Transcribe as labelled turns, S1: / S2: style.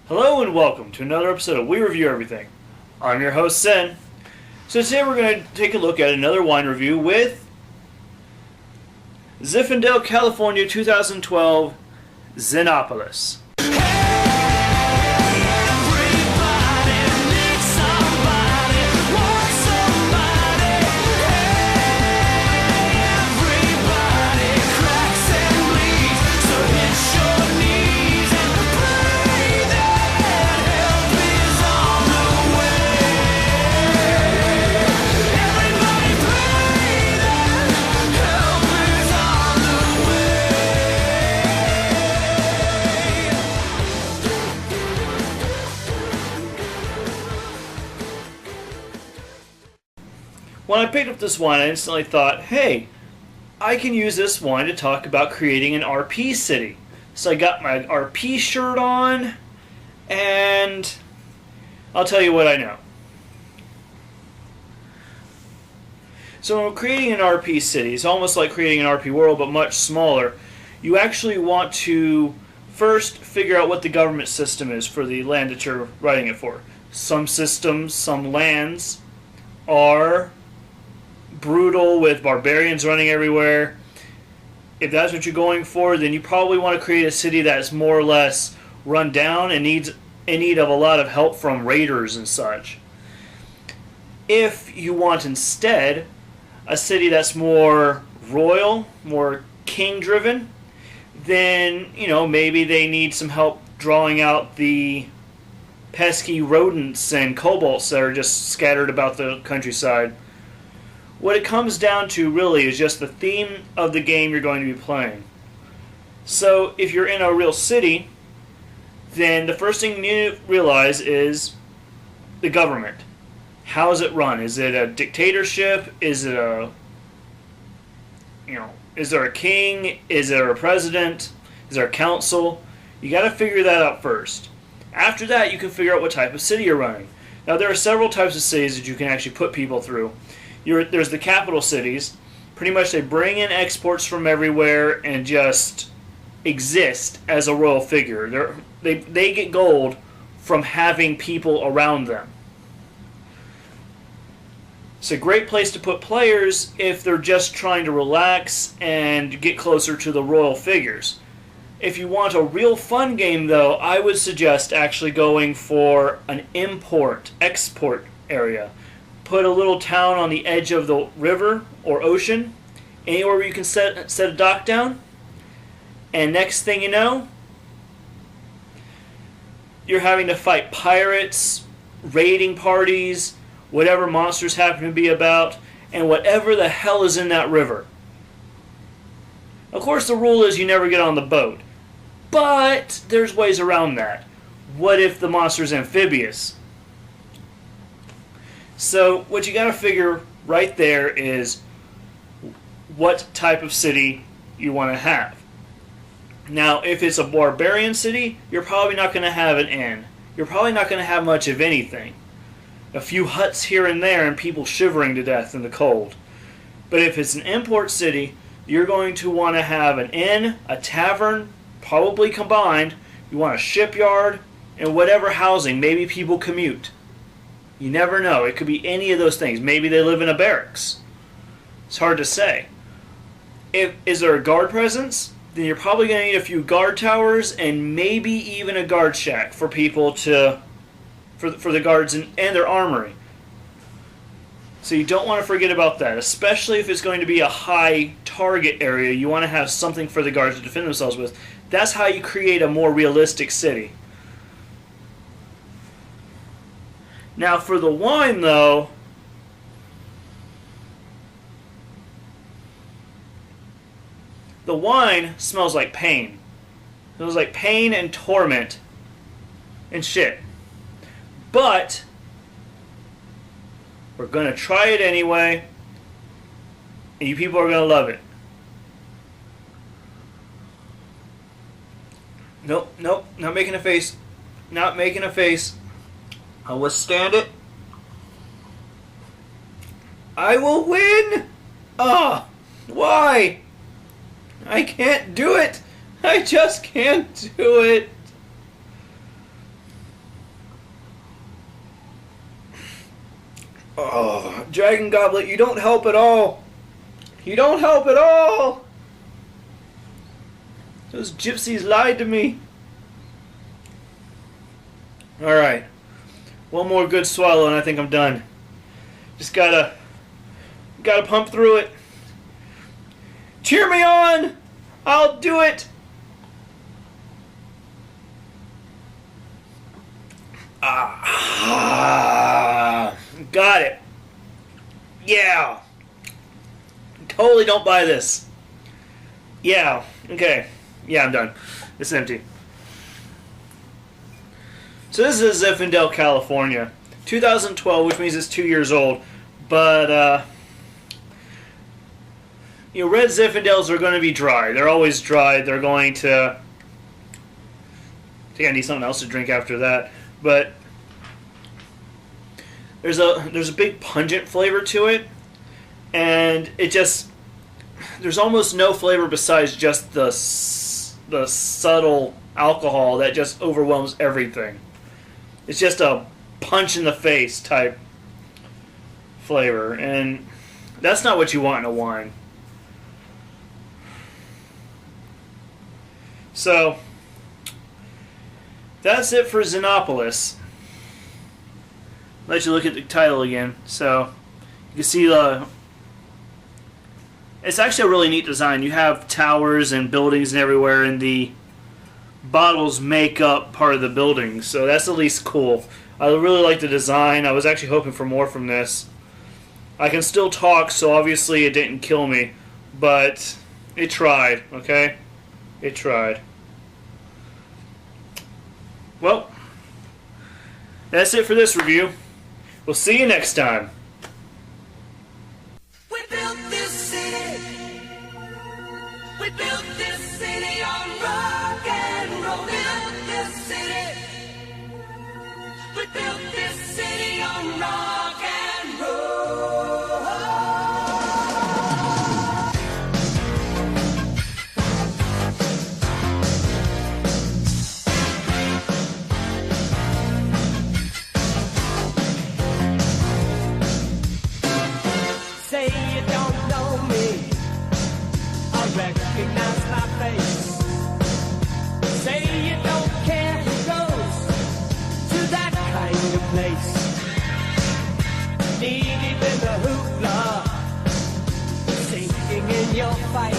S1: Hello and welcome to another episode of We Review Everything. I'm your host, Sen. So today we're going to take a look at another wine review with Zinfandel, California 2012 Zinolopis. When I picked up this wine, I instantly thought, hey, I can use this wine to talk about creating an RP city. So I got my RP shirt on, and I'll tell you what I know. So when we're creating an RP city, it's almost like creating an RP world, but much smaller. You actually want to first figure out what the government system is for the land that you're writing it for. Some systems, some lands are brutal with barbarians running everywhere. If that's what you're going for, then you probably want to create a city that's more or less run down and needs in need of a lot of help from raiders and such. If you want instead a city that's more royal, more king driven, then maybe they need some help drawing out the pesky rodents and kobolds that are just scattered about the countryside. What it comes down to really is just the theme of the game you're going to be playing. So if you're in a real city, then the first thing you need to realize is the government. How is it run? Is it a dictatorship? Is it is there a king? Is there a president? Is there a council? You got to figure that out first. After that, you can figure out what type of city you're running. Now, there are several types of cities that you can actually put people through. There's the capital cities. Pretty much they bring in exports from everywhere and just exist as a royal figure. They get gold from having people around them. It's a great place to put players if they're just trying to relax and get closer to the royal figures. If you want a real fun game, though, I would suggest actually going for an export area. Put a little town on the edge of the river or ocean, anywhere where you can set a dock down, and next thing you know, you're having to fight pirates, raiding parties, whatever monsters happen to be about, and whatever the hell is in that river. Of course, the rule is you never get on the boat, but there's ways around that. What if the monster's amphibious? So what you got to figure right there is what type of city you want to have. Now, if it's a barbarian city, you're probably not going to have an inn. You're probably not going to have much of anything. A few huts here and there and people shivering to death in the cold. But if it's an import city, you're going to want to have an inn, a tavern, probably combined. You want a shipyard and whatever housing. Maybe people commute. You never know. It could be any of those things. Maybe they live in a barracks. It's hard to say. Is there a guard presence? Then you're probably going to need a few guard towers and maybe even a guard shack for people for the guards and their armory. So you don't want to forget about that, especially if it's going to be a high target area. You want to have something for the guards to defend themselves with. That's how you create a more realistic city. Now for the wine, though, the wine smells like pain. It smells like pain and torment and shit. But we're going to try it anyway, and you people are going to love it. Nope, not making a face. Not making a face. I'll withstand it. I will win! Ah, why? I can't do it. I just can't do it. Oh, Dragon Goblet, you don't help at all. You don't help at all. Those gypsies lied to me. Alright. One more good swallow and I think I'm done. Just gotta pump through it. Cheer me on! I'll do it! Got it. Yeah. Totally don't buy this. Yeah. Okay. Yeah, I'm done. It's empty. So this is Zinfandel, California. 2012, which means it's 2 years old. But, you know, red Zinfandels are going to be dry. They're always dry. They're going to... I think I need something else to drink after that. But there's a big pungent flavor to it. And it just... There's almost no flavor besides just the subtle alcohol that just overwhelms everything. It's just a punch in the face type flavor, and that's not what you want in a wine. So that's it for Zinolopis. Let you look at the title again. So you can see it's actually a really neat design. You have towers and buildings and everywhere, and the bottles make up part of the building, so that's at least cool. I really like the design. I was actually hoping for more from this. I can still talk, so obviously it didn't kill me, but it tried, okay? It tried. Well, that's it for this review. We'll see you next time.
S2: We built this city. We built this city on rock and roll. We built this city. We built this city on rock and roll. Say you don't know me, I recognize my face. Say you don't care who goes to that kind of place. Knee deep in the hoopla, sinking in your fight.